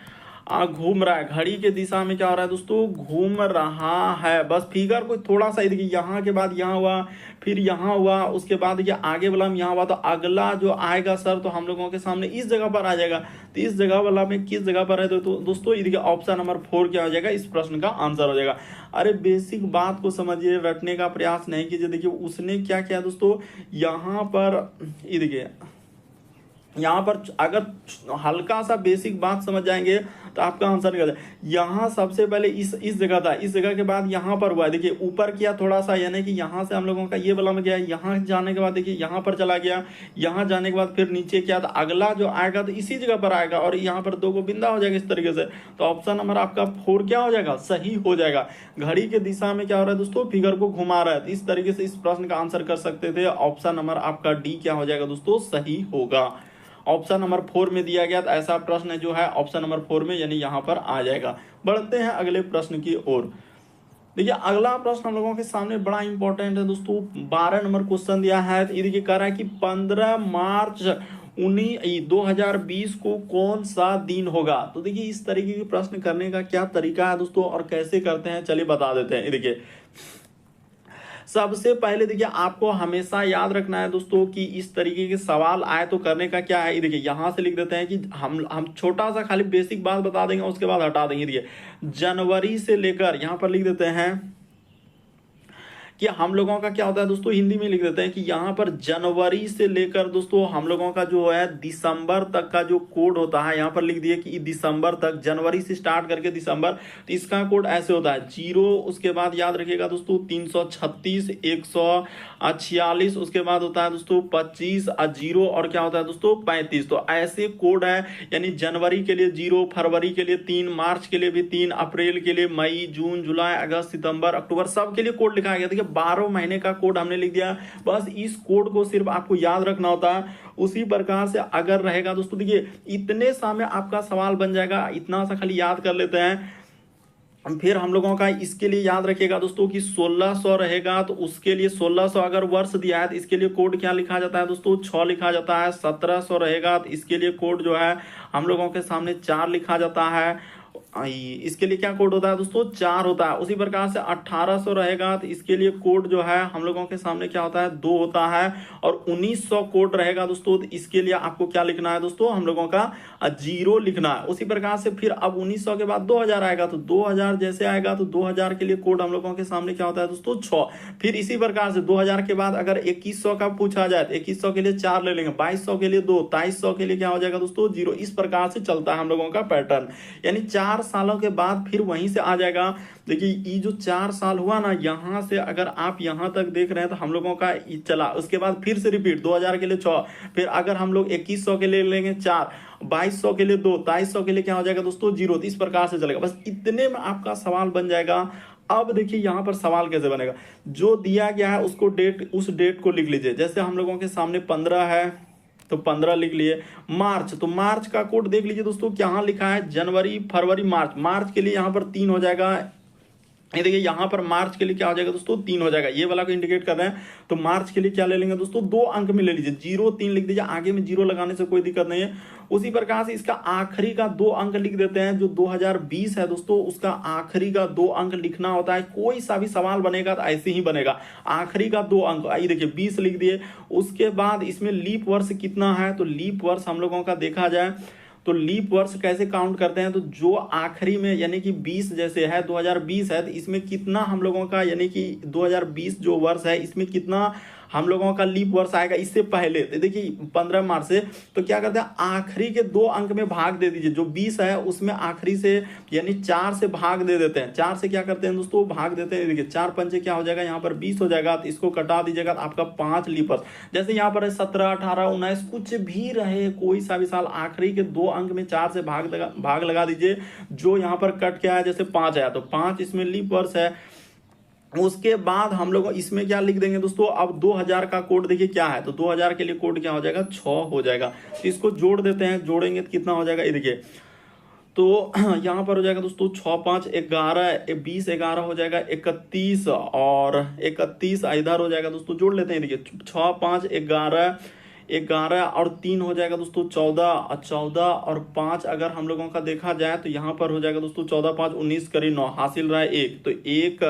घूम रहा है। घड़ी के दिशा में क्या हो रहा है दोस्तों, घूम रहा है। बस फिगर को थोड़ा सा देखिए, यहाँ के बाद यहाँ हुआ, फिर यहाँ हुआ, उसके बाद देखिए आगे वाला में यहाँ हुआ, तो अगला जो आएगा सर तो हम लोगों के सामने इस जगह पर आ जाएगा। तो इस जगह वाला में किस जगह पर है तो दोस्तों ये देखिए ऑप्शन नंबर 4 क्या हो जाएगा, इस प्रश्न का आंसर हो जाएगा। अरे बेसिक बात को समझिए, रटने का प्रयास नहीं कीजिए। देखिए उसने क्या किया दोस्तों, यहाँ पर ये देखिए, यहाँ पर अगर हल्का सा बेसिक बात समझ जाएंगे तो आपका आंसर निकल जाए। यहाँ सबसे पहले इस जगह था, इस जगह के बाद यहाँ पर हुआ, देखिए ऊपर किया थोड़ा सा, यानी कि यहाँ से हम लोगों का ये वाला में गया, यहाँ जाने के बाद देखिए यहाँ पर चला गया, यहाँ जाने के बाद फिर नीचे किया, तो अगला जो आएगा तो इसी जगह पर आएगा और यहाँ पर 2 को बिंदा हो जाएगा इस तरीके से। तो ऑप्शन नंबर आपका 4 क्या हो जाएगा, सही हो जाएगा। घड़ी के दिशा में क्या हो रहा है दोस्तों, फिगर को घुमा रहा है। तो इस तरीके से इस प्रश्न का आंसर कर सकते थे। ऑप्शन नंबर आपका डी क्या हो जाएगा दोस्तों, सही होगा। ऑप्शन नंबर 4 में दिया गया, तो ऐसा प्रश्न जो है ऑप्शन नंबर 4 में यानी यहाँ पर आ जाएगा। बढ़ते हैं अगले प्रश्न की ओर। देखिए अगला प्रश्न हम लोगों के सामने बड़ा इंपॉर्टेंट है दोस्तों। 12 नंबर क्वेश्चन दिया है। तो ये देखिए कह रहा है कि 15 मार्च 2020 को कौन सा दिन होगा। तो देखिए इस तरीके के प्रश्न करने का क्या तरीका है दोस्तों और कैसे करते हैं, चलिए बता देते हैं। देखिए सबसे पहले देखिए आपको हमेशा याद रखना है दोस्तों कि इस तरीके के सवाल आए तो करने का क्या है। देखिए यहां से लिख देते हैं कि हम छोटा सा खाली बेसिक बात बता देंगे, उसके बाद हटा देंगे। देखिए जनवरी से लेकर, यहां पर लिख देते हैं कि हम लोगों का क्या होता है दोस्तों, हिंदी में लिख देते हैं कि यहाँ पर जनवरी से लेकर दोस्तों हम लोगों का जो है दिसंबर तक का जो कोड होता है, यहाँ पर लिख दिए कि दिसंबर तक, जनवरी से स्टार्ट करके दिसंबर, तो इसका कोड ऐसे होता है 0, उसके बाद याद रखिएगा दोस्तों 336, 146, उसके बाद होता है दोस्तों 25, 0 और क्या होता है दोस्तों 35। तो ऐसे कोड है, यानी जनवरी के लिए 0, फरवरी के लिए 3, मार्च के लिए भी 3, अप्रैल के लिए, मई, जून, जुलाई, अगस्त, सितंबर, अक्टूबर, सब के लिए कोड लिखा गया। देखिए 12 महीने का कोड हमने लिख दिया। बस इस कोड को सिर्फ आपको याद रखना होता है। उसी प्रकार से अगर रहेगा दोस्तों, देखिए इतने सा में आपका सवाल बन जाएगा, इतना सा खाली याद कर लेते हैं। फिर हम लोगों का इसके लिए याद रखिएगा दोस्तों कि 1600 रहेगा, तो उसके लिए 1600 अगर वर्ष दिया है तो इसके लिए कोड क्या लिखा जाता है दोस्तों, 6 लिखा जाता है। 1700 रहेगा तो इसके लिए कोड जो है हम लोगों के सामने 4 लिखा जाता है। इसके लिए क्या कोड होता है दोस्तों, 4 होता है। उसी प्रकार से 1800 रहेगा तो इसके लिए कोड जो है हम लोगों के सामने क्या होता है, 2 होता है। और 1900 कोड रहेगा दोस्तों, तो इसके लिए आपको क्या लिखना है दोस्तों, हम लोगों का 0 लिखना है। उसी प्रकार से फिर अब 1900 के बाद 2000 आएगा, तो 2000 जैसे आएगा तो 2000 के लिए कोड हम लोगों के सामने क्या होता है दोस्तों, 6। फिर इसी प्रकार से 2000 के बाद अगर 2100 का पूछा जाए तो 2100 के लिए 4 ले लेंगे, 2200 के लिए 2, 2300 के लिए क्या हो जाएगा दोस्तों 0। इस प्रकार से चलता है हम लोगों का पैटर्न, यानी 4 सालों के बाद फिर वहीं से आ जाएगा। देखिए ये जो 4 साल हुआ ना, यहां से अगर आप यहां तक देख रहे हैं तो हम लोगों का चला, उसके बाद फिर से रिपीट 2000 के लिए 6, फिर अगर हम लोग 2100 के लिए लेंगे 4, 2200 के लिए 2, 2300 के लिए क्या हो जाएगा दोस्तों 0। तो इस प्रकार से चलेगा। बस इतने में आपका सवाल बन जाएगा। अब देखिए यहां पर सवाल कैसे बनेगा, जो दिया गया है उसको उस डेट को लिख लीजिए। जैसे हम लोगों के सामने 15 है तो 15 लिख लिए। मार्च, तो मार्च का कोड देख लीजिए दोस्तों, क्या लिखा है, जनवरी, फरवरी, मार्च। मार्च के लिए यहाँ पर 3 हो जाएगा। ये देखिए यहाँ पर मार्च के लिए क्या हो जाएगा दोस्तों 3 हो जाएगा, ये वाला को इंडिकेट कर रहे हैं। तो मार्च के लिए क्या ले लेंगे दोस्तों, 2 अंक में ले लीजिए, 0, 3 लिख दीजिए, आगे में 0 लगाने से कोई दिक्कत नहीं है। उसी प्रकार से इसका आखिरी का 2 अंक लिख देते हैं। जो 2020 है दोस्तों, उसका आखिरी का 2 अंक लिखना होता है। कोई सा भी सवाल बनेगा तो ऐसे ही बनेगा, आखिरी का 2 अंक। आइए देखिए 20 लिख दिए। उसके बाद इसमें लीप वर्ष कितना है, तो लीप वर्ष हम लोगों का देखा जाए तो लीप वर्ष कैसे काउंट करते हैं, तो जो आखिरी में यानी कि 20 जैसे है 2020 है, तो इसमें कितना हम लोगों का यानी कि 2020 जो वर्ष है इसमें कितना हम लोगों का लीप वर्ष आएगा इससे पहले, तो देखिए 15 मार्च से, तो क्या करते हैं आखिरी के 2 अंक में भाग दे दीजिए। जो 20 है उसमें आखिरी से यानी 4 से भाग दे देते हैं। 4 से क्या करते हैं दोस्तों, भाग देते हैं। देखिए 4 पंचे क्या हो जाएगा, यहाँ पर 20 हो जाएगा, तो इसको कटा दीजिएगा तो आपका 5 लीप वर्ष। जैसे यहाँ पर 17, 18, 19 कुछ भी रहे, कोई सा भी साल, आखिरी के 2 अंक में 4 से भाग लगा दीजिए। जो यहाँ पर कट के आया, जैसे 5 आया तो 5 इसमें लीप वर्ष है। उसके बाद हम लोग इसमें क्या लिख देंगे दोस्तों, अब 2000 का कोड देखिए क्या है, तो 2000 के लिए कोड क्या हो जाएगा, 6 हो जाएगा। तो इसको जोड़ देते हैं, जोड़ेंगे तो कितना हो जाएगा, ये देखिए तो यहाँ पर हो जाएगा दोस्तों 6, 5, 11, 20, 11 हो जाएगा 31, और 31 इधर हो जाएगा दोस्तों, जोड़ लेते हैं। देखिए 6, 5, 11, 11 और 3 हो जाएगा दोस्तों 14, 14 और 5 अगर हम लोगों का देखा जाए तो यहाँ पर हो जाएगा दोस्तों 14, 5, 19 करीब 9 हासिल रहा है 1, तो 1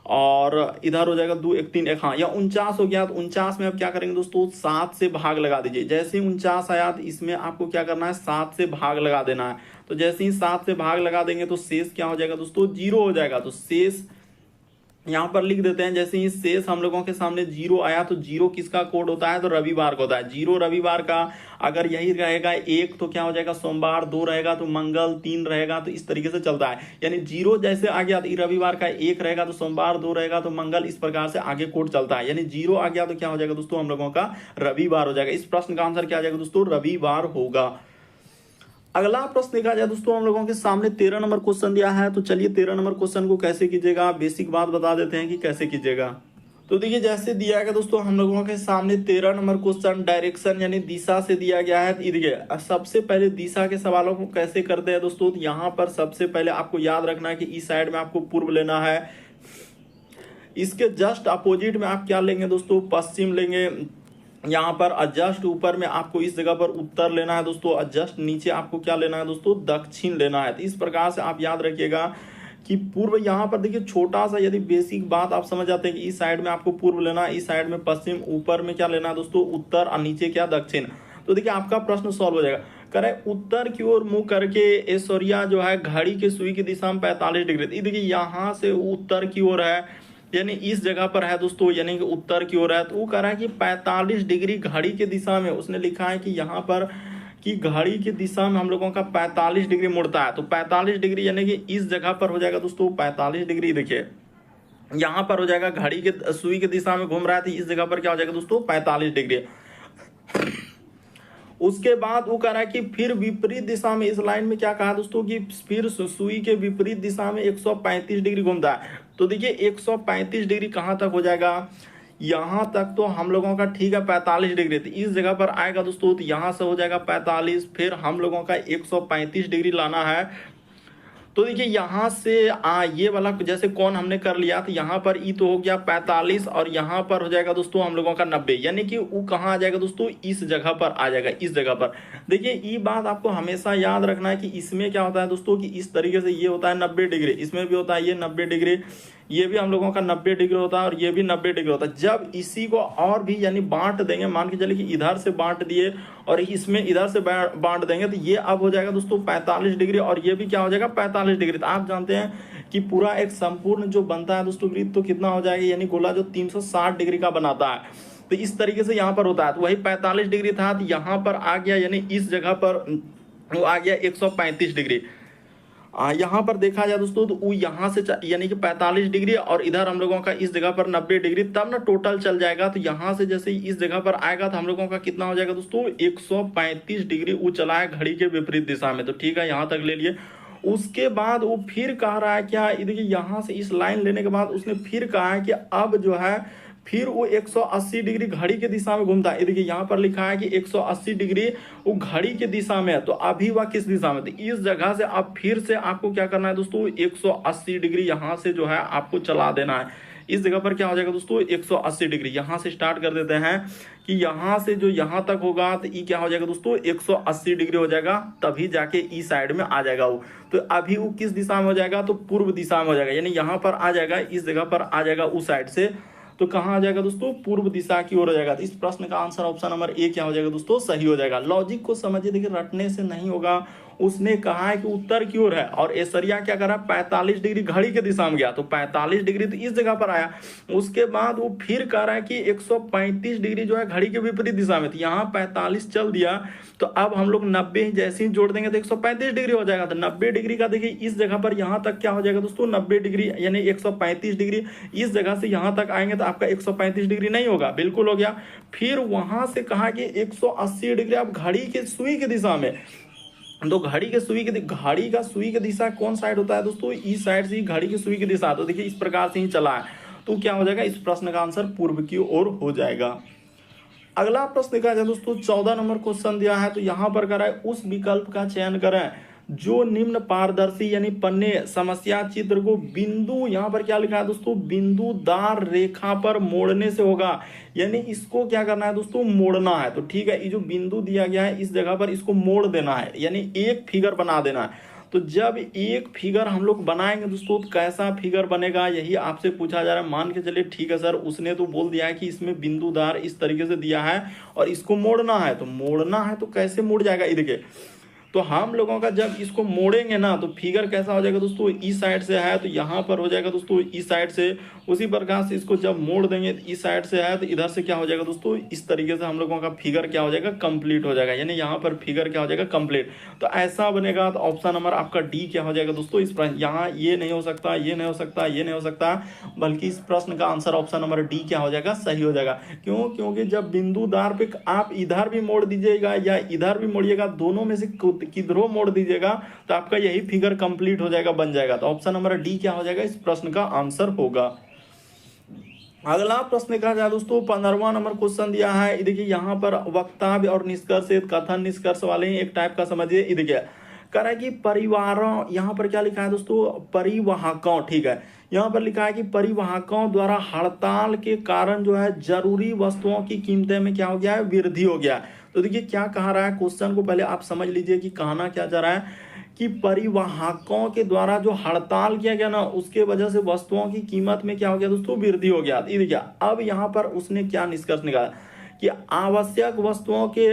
और इधर हो जाएगा 2, 1, 3, 1, हाँ, या 49 हो गया। तो 49 में अब क्या करेंगे दोस्तों, 7 से भाग लगा दीजिए। जैसे ही 49 आया तो इसमें आपको क्या करना है, 7 से भाग लगा देना है। तो जैसे ही 7 से भाग लगा देंगे तो शेष क्या हो जाएगा दोस्तों, 0 हो जाएगा। तो शेष यहाँ पर लिख देते हैं। जैसे ही शेष हम लोगों के सामने 0 आया तो 0 किसका कोड होता है, तो रविवार का होता है। 0 रविवार का अगर यही रहेगा 1 तो क्या हो जाएगा सोमवार, 2 रहेगा तो मंगल, 3 रहेगा तो इस तरीके से चलता है। यानी 0 जैसे आ गया तो रविवार का, 1 रहेगा तो सोमवार, 2 रहेगा तो मंगल, इस प्रकार से आगे कोड चलता है। यानी 0 आ गया तो क्या हो जाएगा दोस्तों, हम लोगों का रविवार हो जाएगा। इस प्रश्न का आंसर क्या आ जाएगा दोस्तों, रविवार होगा। अगला प्रश्न देखा जाए दोस्तों, हम लोगों के सामने 13 नंबर क्वेश्चन दिया है। तो चलिए 13 नंबर क्वेश्चन को कैसे कीजिएगा, बेसिक बात बता देते हैं कि कैसे कीजिएगा। तो देखिए जैसे दिया गया दोस्तों, हम लोगों के सामने 13 नंबर क्वेश्चन डायरेक्शन यानी दिशा से दिया गया है। देखिए सबसे पहले दिशा के सवालों को कैसे करते हैं दोस्तों, तो यहाँ पर सबसे पहले आपको याद रखना है कि इस साइड में आपको पूर्व लेना है। इसके जस्ट अपोजिट में आप क्या लेंगे दोस्तों, पश्चिम लेंगे। यहाँ पर जस्ट ऊपर में आपको इस जगह पर उत्तर लेना है दोस्तों, और जस्ट नीचे आपको क्या लेना है दोस्तों, दक्षिण लेना है। तो इस प्रकार से आप याद रखिएगा कि पूर्व, यहाँ पर देखिए छोटा सा यदि बेसिक बात आप समझ जाते हैं कि इस साइड में आपको पूर्व लेना है, इस साइड में पश्चिम, ऊपर में क्या लेना है दोस्तों, उत्तर, और नीचे क्या, दक्षिण। तो देखिए आपका प्रश्न सॉल्व हो जाएगा। करे उत्तर की ओर मुंह करके ऐश्वर्या जो है घड़ी के सुई की दिशा में 45 डिग्री। देखिए यहाँ से उत्तर की ओर है, यानी इस जगह पर है दोस्तों, यानी कि उत्तर की ओर है। तो वो कह रहा है कि 45 डिग्री घड़ी की दिशा में, उसने लिखा है कि यहाँ पर कि घड़ी की दिशा में हम लोगों का 45 डिग्री मुड़ता है। तो 45 डिग्री यानी कि इस जगह पर हो जाएगा दोस्तों 45 डिग्री। देखिए यहाँ पर हो जाएगा घड़ी के सुई की दिशा में घूम रहा है, तो इस जगह पर क्या हो जाएगा दोस्तों 45 डिग्री। उसके बाद वो कह रहा है कि फिर विपरीत दिशा में, इस लाइन में क्या कहा दोस्तों कि फिर सुई के विपरीत दिशा में 135 डिग्री घूमता है। तो देखिए 135 डिग्री कहाँ तक हो जाएगा, यहाँ तक तो हम लोगों का ठीक है 45 डिग्री, तो इस जगह पर आएगा दोस्तों, तो यहाँ से हो जाएगा 45, फिर हम लोगों का 135 डिग्री लाना है। तो देखिए यहाँ से ये वाला जैसे कौन हमने कर लिया, तो यहाँ पर ई तो हो गया 45, और यहाँ पर हो जाएगा दोस्तों हम लोगों का 90, यानी कि वो कहाँ आ जाएगा दोस्तों, इस जगह पर आ जाएगा, इस जगह पर। देखिए ये बात आपको हमेशा याद रखना है कि इसमें क्या होता है दोस्तों कि इस तरीके से ये होता है 90 डिग्री, इसमें भी होता है ये 90 डिग्री, ये भी हम लोगों का 90 डिग्री होता है, और ये भी 90 डिग्री होता है। जब इसी को और भी यानी बांट देंगे, मान के चलिए कि इधर से बांट दिए और इसमें इधर से बांट देंगे, तो ये अब हो जाएगा दोस्तों 45 डिग्री, और ये भी क्या हो जाएगा 45 डिग्री। तो आप जानते हैं कि पूरा एक संपूर्ण जो बनता है दोस्तों वृत्त, तो कितना हो जाएगा, यानी गोला जो 360 डिग्री का बनाता है। तो इस तरीके से यहाँ पर होता है, तो वही 45 डिग्री था, तो यहाँ पर आ गया, यानी इस जगह पर वो आ गया 135 डिग्री। यहाँ पर देखा जाए दोस्तों तो वो यहाँ से यानी कि 45 डिग्री, और इधर हम लोगों का इस जगह पर 90 डिग्री, तब ना टोटल चल जाएगा। तो यहाँ से जैसे इस जगह पर आएगा तो हम लोगों का कितना हो जाएगा दोस्तों 135 डिग्री वो चला है घड़ी के विपरीत दिशा में। तो ठीक है, यहाँ तक ले लिए। उसके बाद वो फिर कह रहा है क्या, देखिए यहाँ से इस लाइन लेने के बाद उसने फिर कहा है कि अब जो है फिर वो 180 डिग्री घड़ी के दिशा में घूमता है। देखिए यहाँ पर लिखा है कि 180 डिग्री वो घड़ी के दिशा में है, तो अभी वह किस दिशा में, तो इस जगह से अब फिर से आपको क्या करना है दोस्तों 180 डिग्री यहाँ से जो है आपको चला देना है। इस जगह पर क्या हो जाएगा दोस्तों 180 डिग्री। यहाँ से स्टार्ट कर देते हैं कि यहाँ से जो यहाँ तक होगा तो ई क्या हो जाएगा दोस्तों 180 डिग्री हो जाएगा, तभी जाके ई साइड में आ जाएगा वो। तो अभी वो किस दिशा में हो जाएगा, तो पूर्व दिशा में हो जाएगा, यानी यहाँ पर आ जाएगा, इस जगह पर आ जाएगा उस साइड से। तो कहाँ आ जाएगा दोस्तों पूर्व दिशा की ओर हो जाएगा। तो इस प्रश्न का आंसर ऑप्शन नंबर ए क्या हो जाएगा दोस्तों, सही हो जाएगा। लॉजिक को समझिए, देखिए रटने से नहीं होगा, उसने कहा है कि उत्तर की ओर है, और ऐश्वर्या क्या करा, 45 डिग्री घड़ी के दिशा में गया, तो 45 डिग्री तो इस जगह पर आया। उसके बाद वो फिर कह रहा है कि 135 डिग्री जो है घड़ी के विपरीत दिशा में, तो यहाँ 45 चल दिया, तो अब हम लोग 90 जैसे ही जोड़ देंगे तो 135 डिग्री हो जाएगा। तो 90 डिग्री का देखिए इस जगह पर यहाँ तक क्या हो जाएगा दोस्तों, 90 डिग्री यानी 135 डिग्री, इस जगह से यहाँ तक आएंगे तो आपका 135 डिग्री नहीं होगा, बिल्कुल हो गया। फिर वहां से कहा कि 180 डिग्री आप घड़ी के सुई की दिशा में, तो घड़ी के सुई की घड़ी का सुई की दिशा कौन साइड होता है दोस्तों, इस साइड से ही घड़ी की सुई की दिशा, तो देखिए इस प्रकार से ही चला है, तो क्या हो जाएगा, इस प्रश्न का आंसर पूर्व की ओर हो जाएगा। अगला प्रश्न देखा जाए दोस्तों, 14 नंबर क्वेश्चन दिया है, तो यहाँ पर करा है उस विकल्प का चयन करें जो निम्न पारदर्शी यानी पन्ने समस्या चित्र को बिंदु, यहाँ पर क्या लिखा है दोस्तों, बिंदुदार रेखा पर मोड़ने से होगा, यानी इसको क्या करना है दोस्तों, मोड़ना है। तो ठीक है, ये जो बिंदु दिया गया है इस जगह पर इसको मोड़ देना है, यानी एक फिगर बना देना है। तो जब एक फिगर हम लोग बनाएंगे दोस्तों तो कैसा फिगर बनेगा, यही आपसे पूछा जा रहा है। मान के चलिए ठीक है सर, उसने तो बोल दिया है कि इसमें बिंदुदार इस तरीके से दिया है और इसको मोड़ना है, तो मोड़ना है तो कैसे मुड़ जाएगा, ये देखिए। तो हम लोगों का जब इसको मोड़ेंगे ना तो फिगर कैसा हो जाएगा दोस्तों, इस साइड से है तो यहाँ पर हो जाएगा दोस्तों इस साइड से, उसी प्रकार से इसको जब मोड़ देंगे तो इस साइड से है तो इधर से क्या हो जाएगा दोस्तों, इस तरीके से हम लोगों का फिगर क्या हो जाएगा, कंप्लीट हो जाएगा, यानी यहाँ पर फिगर क्या हो जाएगा, कंप्लीट। तो ऐसा बनेगा, तो ऑप्शन नंबर आपका डी क्या हो जाएगा दोस्तों, इस प्रश्न यहाँ ये नहीं हो सकता, ये नहीं हो सकता, ये नहीं हो सकता, बल्कि इस प्रश्न का आंसर ऑप्शन नंबर डी क्या हो जाएगा, सही हो जाएगा। क्यों, क्योंकि जब बिंदुदार पे आप इधर भी मोड़ दीजिएगा या इधर भी मोड़िएगा, दोनों में से किधरों मोड़ दीजिएगा तो आपका यही फिगर कंप्लीट हो जाएगा, बन जाएगा। तो ऑप्शन नंबर डी क्या हो जाएगा, इस प्रश्न का आंसर होगा। अगला प्रश्न देखा जाए दोस्तों, 15वां नंबर क्वेश्चन दिया है, देखिए यहाँ पर वक्तव्य और निष्कर्ष, कथन निष्कर्ष वाले ही एक टाइप का समझिए। ये देखिए कह रहा है कि परिवारों, यहाँ पर क्या लिखा है दोस्तों, परिवाहकों, ठीक है, यहाँ पर लिखा है कि परिवाहकों द्वारा हड़ताल के कारण जो है जरूरी वस्तुओं की कीमतें में क्या हो गया है, वृद्धि हो गया। तो देखिए क्या कहा रहा है, क्वेश्चन को पहले आप समझ लीजिए कि कहना क्या जा रहा है कि परिवाहकों के द्वारा जो हड़ताल किया गया ना उसके वजह से वस्तुओं की कीमत में क्या हो गया दोस्तों, वृद्धि हो गया। ये देखिए अब यहाँ पर उसने क्या निष्कर्ष निकाला कि आवश्यक वस्तुओं के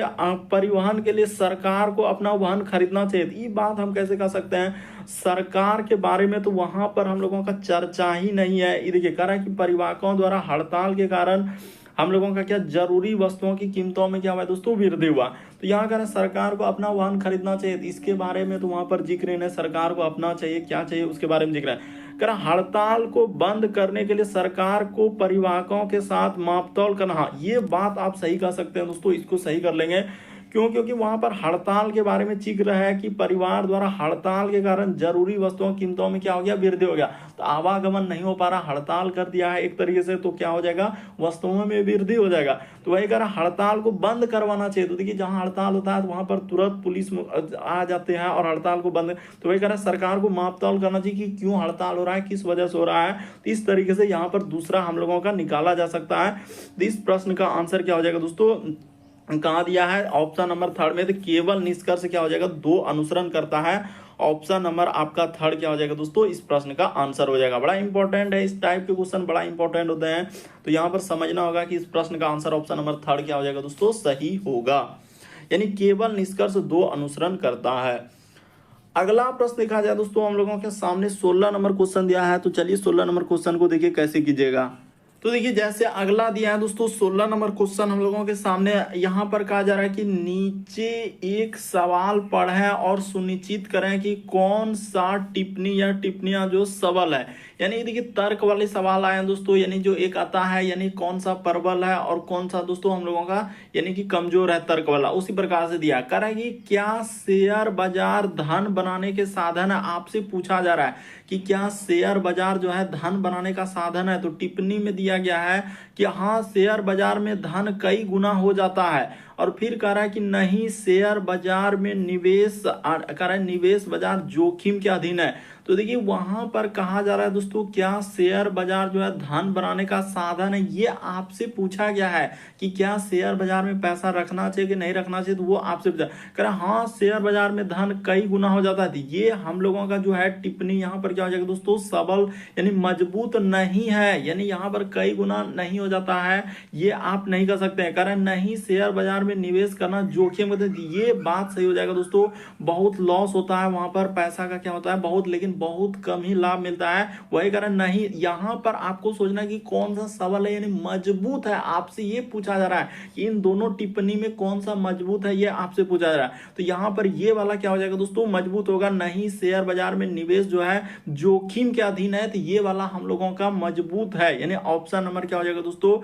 परिवहन के लिए सरकार को अपना वाहन खरीदना चाहिए। ये बात हम कैसे कह सकते हैं, सरकार के बारे में तो वहां पर हम लोगों का चर्चा ही नहीं है। ये देखिए कह रहा है कि परिवहकों द्वारा हड़ताल के कारण हम लोगों का क्या जरूरी वस्तुओं की कीमतों में क्या हुआ दोस्तों, वृद्धि हुआ। तो यहाँ कह रहा है सरकार को अपना वाहन खरीदना चाहिए, इसके बारे में तो वहां पर जिक्र है, सरकार को अपना चाहिए, क्या चाहिए उसके बारे में जिक्र है। कह रहा हड़ताल को बंद करने के लिए सरकार को परिवहकों के साथ मापतौल करना, हाँ ये बात आप सही कह सकते हैं दोस्तों, इसको सही कर लेंगे। क्यों, क्योंकि वहां पर हड़ताल के बारे में जिक्र है कि परिवार द्वारा हड़ताल के कारण जरूरी वस्तुओं कीमतों में क्या हो गया, वृद्धि हो गया। तो आवागमन नहीं हो पा रहा, हड़ताल कर दिया है एक तरीके से, तो क्या हो जाएगा, वस्तुओं में वृद्धि हो जाएगा। तो वही कह रहा हड़ताल को बंद करवाना चाहिए। तो देखिए जहां हड़ताल होता है तो वहां पर तुरंत पुलिस आ जाते हैं और हड़ताल को बंद, तो वही कह रहा है सरकार को मापतौल करना चाहिए कि क्यों हड़ताल हो रहा है, किस वजह से हो रहा है। तो इस तरीके से यहाँ पर दूसरा हम लोगों का निकाला जा सकता है। तो इस प्रश्न का आंसर क्या हो जाएगा दोस्तों, कहा दिया है ऑप्शन नंबर थर्ड में, तो केवल निष्कर्ष क्या हो जाएगा, दो अनुसरण करता है। ऑप्शन नंबर आपका थर्ड क्या हो जाएगा दोस्तों, इस प्रश्न का आंसर हो जाएगा। बड़ा इंपॉर्टेंट है, इस टाइप के क्वेश्चन बड़ा इंपॉर्टेंट होते हैं, तो यहाँ पर समझना होगा कि इस प्रश्न का आंसर ऑप्शन नंबर थर्ड क्या हो जाएगा दोस्तों, सही होगा। यानी केवल निष्कर्ष दो अनुसरण करता है। अगला प्रश्न देखा जाए दोस्तों, हम लोगों के सामने 16 नंबर क्वेश्चन दिया है, तो चलिए 16 नंबर क्वेश्चन को देखिए कैसे कीजिएगा। तो देखिए जैसे अगला दिया है दोस्तों 16 नंबर क्वेश्चन हम लोगों के सामने, यहाँ पर कहा जा रहा है कि नीचे एक सवाल पढ़ें और सुनिश्चित करें कि कौन सा टिप्पणी या टिप्पणियां जो सबल है, यानी देखिए तर्क वाले सवाल आए हैं दोस्तों, यानी जो एक आता है यानी कौन सा प्रबल है और कौन सा दोस्तों हम लोगों का यानी कि कमजोर है तर्क वाला, उसी प्रकार से दिया। कह रहा है कि क्या शेयर बाजार धन बनाने के साधन है, आपसे पूछा जा रहा है कि क्या शेयर बाजार जो है धन बनाने का साधन है। तो टिप्पणी में दिया गया है कि हाँ शेयर बाजार में धन कई गुना हो जाता है, और फिर कह रहा है कि नहीं शेयर बाजार में निवेश, कह रहा है निवेश बाजार जोखिम के अधीन है। तो देखिए वहां पर कहा जा रहा है दोस्तों, क्या शेयर बाजार जो है धन बनाने का साधन है, ये आपसे पूछा गया है कि क्या शेयर बाजार में पैसा रखना चाहिए कि नहीं रखना चाहिए। तो वो आपसे पूछा, कह रहा हाँ शेयर बाजार में धन कई गुना हो जाता है। ये हम लोगों का जो है टिप्पणी यहाँ पर क्या हो जाएगा दोस्तों, सबल यानी मजबूत नहीं है, यानी यहाँ पर कई गुना नहीं हो जाता है, ये आप नहीं कर सकते हैं। कारण नहीं शेयर बाजार में निवेश करना जोखिम होता है, ये बात सही हो जाएगा दोस्तों। बहुत लॉस होता है वहां पर, पैसा का क्या होता है बहुत, लेकिन बहुत कम ही लाभ मिलता है। वही कारण नहीं, यहां पर आपको सोचना कि कौन सा सबल है यानी मजबूत है, आपसे ये पूछा जा रहा है कि इन दोनों टिप्पणी में कौन सा मजबूत है, ये आपसे पूछा जा रहा है। तो यहां पर ये वाला क्या हो जाएगा दोस्तों, मजबूत होगा। नहीं शेयर बाजार में निवेश जो है जोखिम के अधीन है, तो ये वाला हम लोगों का मजबूत है, यानी ऑप्शन नंबर क्या हो जाएगा दोस्तों,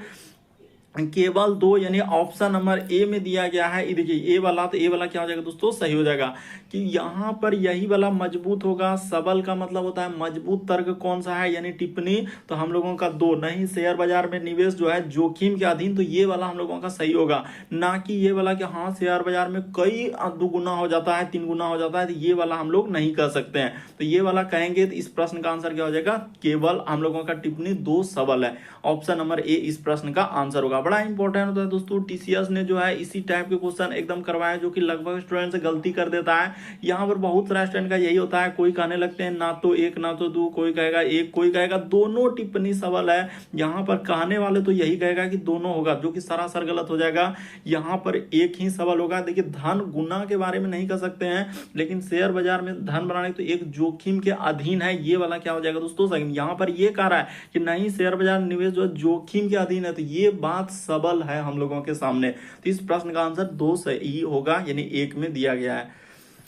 केवल 2, यानी ऑप्शन नंबर ए में दिया गया है। ये देखिए ए वाला, तो ए वाला क्या हो जाएगा दोस्तों, सही हो जाएगा कि यहां पर यही वाला मजबूत होगा। सबल का मतलब होता है मजबूत। तर्क कौन सा है यानी टिप्पणी, तो हम लोगों का 2, नहीं शेयर बाजार में निवेश जो है जोखिम के अधीन, तो ये वाला हम लोगों का सही होगा। ना कि ये वाला कि हाँ शेयर बाजार में कई 2 गुना हो जाता है, 3 गुना हो जाता है, तो ये वाला हम लोग नहीं कर सकते हैं। तो ये वाला कहेंगे तो इस प्रश्न का आंसर क्या हो जाएगा, केवल हम लोगों का टिप्पणी 2 सबल है। ऑप्शन नंबर ए इस प्रश्न का आंसर होगा। बड़ा इंपॉर्टेंट होता है दोस्तों, टीसीएस ने जो है इसी टाइप के क्वेश्चन एकदम करवाए जो कि लगभग स्टूडेंट से गलती कर देता है। यहाँ पर बहुत सारा स्टूडेंट का यही होता है, कोई कहने लगते हैं ना तो 1 ना तो 2, कोई कहेगा 1 कोई कहेगा दोनों टिप्पणी सबल है। यहाँ पर कहने वाले तो यही कहेगा कि दोनों होगा, जो कि सरासर गलत हो जाएगा। यहाँ पर एक ही सबल होगा। देखिए धन गुना के बारे में नहीं कर सकते हैं, लेकिन शेयर बाजार में धन बनाने तो एक जोखिम के अधीन है, ये वाला क्या हो जाएगा दोस्तों, सही। यहाँ पर ये कह रहा है कि नहीं शेयर बाजार निवेश जो जोखिम के अधीन है, तो ये बात सबल है हम लोगों के सामने। तो इस प्रश्न का आंसर 2 सही होगा, यानी 1 में दिया गया है।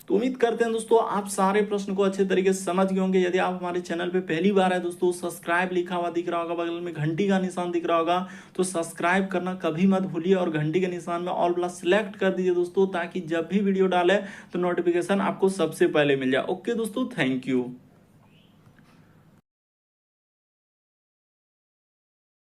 तो उम्मीद करते हैं दोस्तों आप सारे प्रश्न को अच्छे तरीके से समझ गए होंगे। यदि आप हमारे चैनल पे पहली बार है दोस्तों, सब्सक्राइब लिखा हुआ दिख रहा होगा, बगल में घंटी का निशान दिख रहा होगा, तो सब्सक्राइब करना कभी मत भूलिए और घंटी के निशान में ऑल वाला सिलेक्ट कर दीजिए दोस्तों, ताकि जब भी वीडियो डाले तो नोटिफिकेशन आपको सबसे पहले मिल जाए। ओके दोस्तों, थैंक यू।